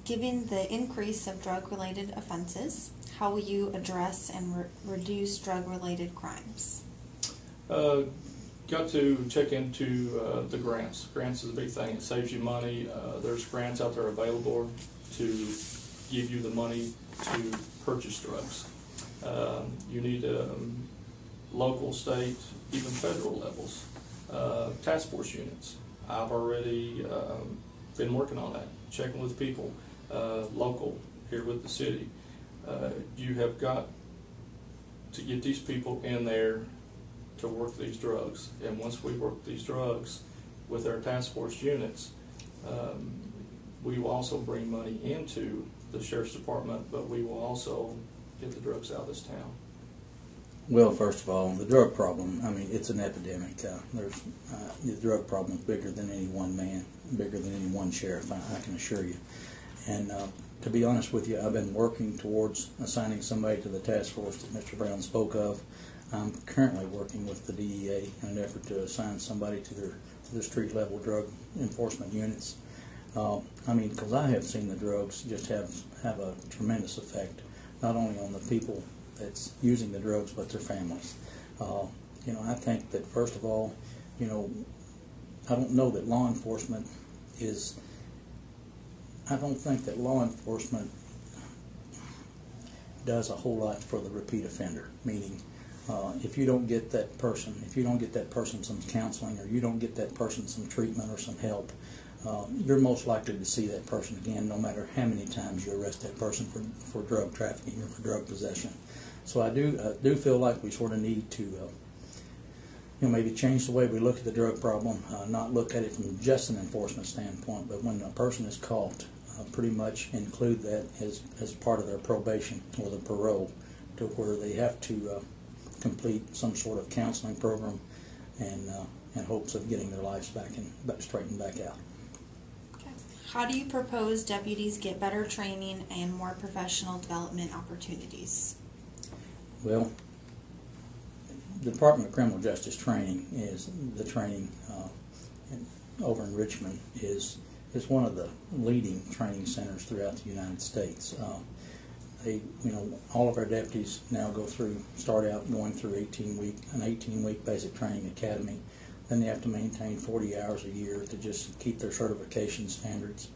Given the increase of drug-related offenses, how will you address and reduce drug-related crimes? Got to check into the grants. Grants is a big thing. It saves you money. There's grants out there available to give you the money to purchase drugs. You need local, state, even federal levels. Task force units. I've already been working on that, checking with people, local, here with the city. You have got to get these people in there to work these drugs. And once we work these drugs with our task force units, we will also bring money into the Sheriff's Department, but we will also get the drugs out of this town. Well, first of all, the drug problem, I mean, it's an epidemic. The drug problem is bigger than any one man, bigger than any one sheriff, I can assure you. And to be honest with you, I've been working towards assigning somebody to the task force that Mr. Brown spoke of. I'm currently working with the DEA in an effort to assign somebody to their street-level drug enforcement units. I mean, because I have seen the drugs just have a tremendous effect, not only on the people that's using the drugs, but their families. You know, I think that first of all, you know, I don't know that law enforcement is, I don't think that law enforcement does a whole lot for the repeat offender, meaning if you don't get that person some counseling, or you don't get that person some treatment or some help, you're most likely to see that person again, no matter how many times you arrest that person for drug trafficking or for drug possession. So I do feel like we sort of need to, you know, maybe change the way we look at the drug problem, not look at it from just an enforcement standpoint, but when a person is caught, pretty much include that as part of their probation or the parole, to where they have to complete some sort of counseling program and in hopes of getting their lives back straightened back out. Okay. How do you propose deputies get better training and more professional development opportunities? Well, the Department of Criminal Justice training is the training over in Richmond is one of the leading training centers throughout the United States. You know, all of our deputies now start out going through an 18-week basic training academy. Then they have to maintain 40 hours a year to just keep their certification standards.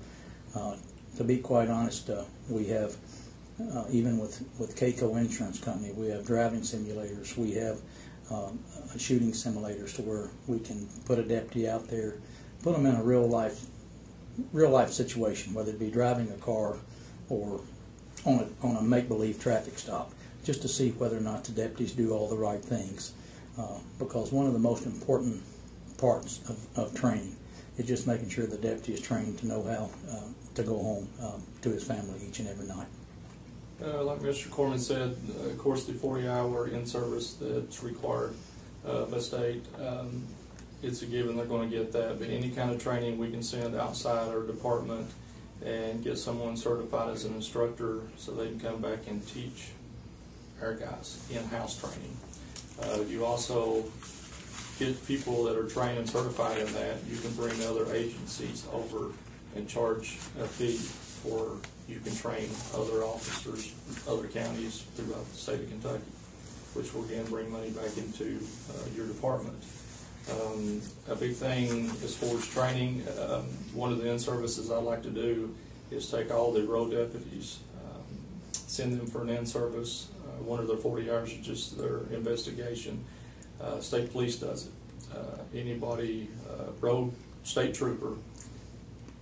To be quite honest, we have, even with CAECO Insurance Company, we have driving simulators. We have shooting simulators to where we can put a deputy out there, put them in a real life situation, whether it be driving a car or on a make-believe traffic stop, just to see whether or not the deputies do all the right things. Because one of the most important parts of training is just making sure the deputy is trained to know how to go home to his family each and every night. Like Mr. Corman said, of course, the 40-hour in-service that's required by state, it's a given they're going to get that. But any kind of training we can send outside our department and get someone certified as an instructor so they can come back and teach our guys in-house training. You also get people that are trained and certified in that. You can bring other agencies over and charge a fee, or you can train other officers, other counties throughout the state of Kentucky, which will again bring money back into your department. A big thing as far as training, one of the in-services I like to do is take all the road deputies, send them for an in-service. One of their 40 hours is just their investigation. State police does it. Anybody, road state trooper,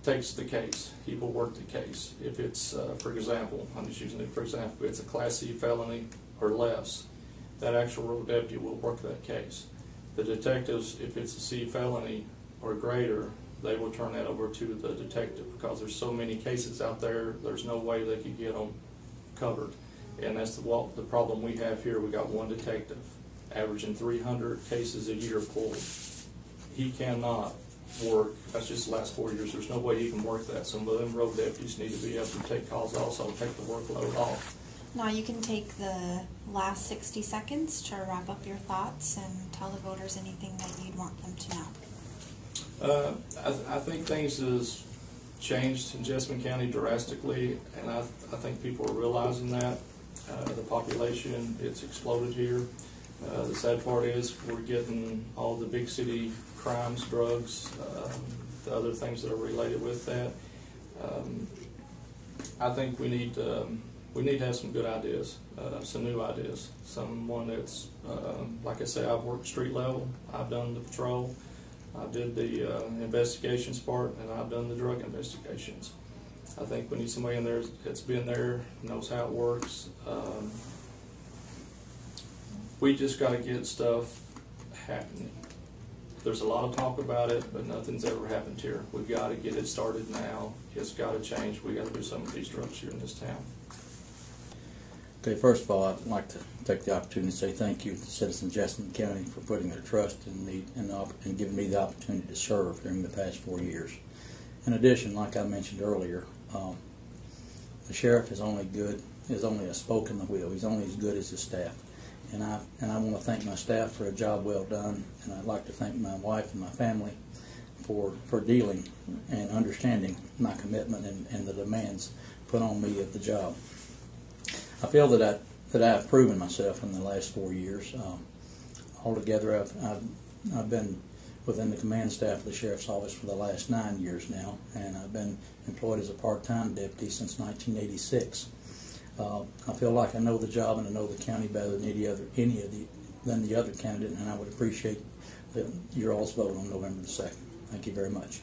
takes the case. He will work the case. If it's, for example, I'm just using it for example, if it's a Class C felony or less, that actual road deputy will work that case. The detectives, if it's a C felony or greater, they will turn that over to the detective, because there's so many cases out there, there's no way they could get them covered. And that's the problem we have here. We got one detective averaging 300 cases a year pulled. He cannot work, that's just the last 4 years, there's no way he can work that. Some of them road deputies need to be able to take calls also, take the workload off. Now you can take the last 60 seconds to wrap up your thoughts and tell the voters anything that you'd want them to know. I think things is changed in Jessamine County drastically, and I think people are realizing that. The population, it's exploded here. The sad part is we're getting all the big city crimes, drugs, the other things that are related with that. I think we need to have some good ideas, some new ideas. Someone that's, like I say, I've worked street level, I've done the patrol, I did the investigations part, and I've done the drug investigations. I think we need somebody in there that's been there, knows how it works. We just got to get stuff happening. There's a lot of talk about it, but nothing's ever happened here. We've got to get it started now. It's got to change. We got to do something with these drugs here in this town. Okay, first of all, I'd like to take the opportunity to say thank you to the citizens of Jessamine County for putting their trust in me and giving me the opportunity to serve during the past 4 years. In addition, like I mentioned earlier, the sheriff is only a spoke in the wheel. He's only as good as his staff. And I want to thank my staff for a job well done, and I'd like to thank my wife and my family for dealing and understanding my commitment and the demands put on me of the job. I feel that I've proven myself in the last 4 years. Altogether, I've been within the command staff of the Sheriff's Office for the last 9 years now, and I've been employed as a part-time deputy since 1986. I feel like I know the job and I know the county better than than the other candidate, and I would appreciate your all's vote on November the 2nd. Thank you very much.